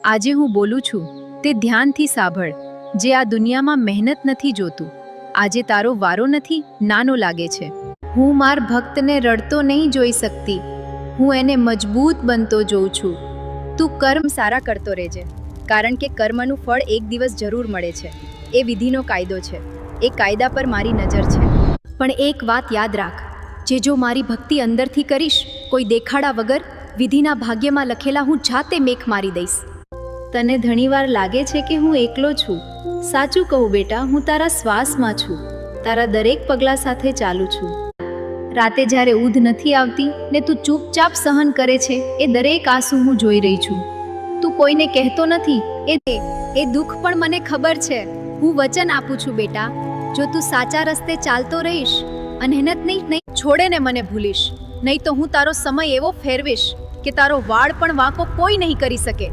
આજે હું બોલું છું તે ધ્યાનથી સાંભળ, જે આ દુનિયામાં મહેનત નથી જોતું. આજે તારો વારો નથી, નાનો લાગે છે. હું માર ભક્તને રડતો નહીં જોઈ શકતી, હું એને મજબૂત બનતો જોઉં છું. તું કર્મ સારા કરતો રહેજે, કારણ કે કર્મનું ફળ એક દિવસ જરૂર મળે છે. એ વિધિનો કાયદો છે, એ કાયદા પર મારી નજર છે. પણ એક વાત યાદ રાખ, જે જો મારી ભક્તિ અંદરથી કરીશ, કોઈ દેખાડા વગર, વિધિના ભાગ્યમાં લખેલા હું જાતે મેખ મારી દઈશ. તને ઘણીવાર લાગે છે કે હું એકલો છું. સાચું કહું બેટા, હું તારા શ્વાસમાં છું, તારા દરેક પગલા સાથે ચાલું છું. રાતે જ્યારે ઊંઘ નથી આવતી ને તું ચૂપચાપ સહન કરે છે, એ દરેક આંસુ હું જોઈ રહી છું. તું કોઈને કહેતો નથી, એ દુઃખ પણ મને ખબર છે. હું વચન આપું છું બેટા, જો તું સાચા રસ્તે ચાલતો રહીશ અને મહેનત નહીં છોડે ને મને ભૂલીશ, નહીં તો હું તારો સમય એવો ફેરવીશ કે તારો વાળ પણ વાંકો કોઈ નહીં કરી શકે.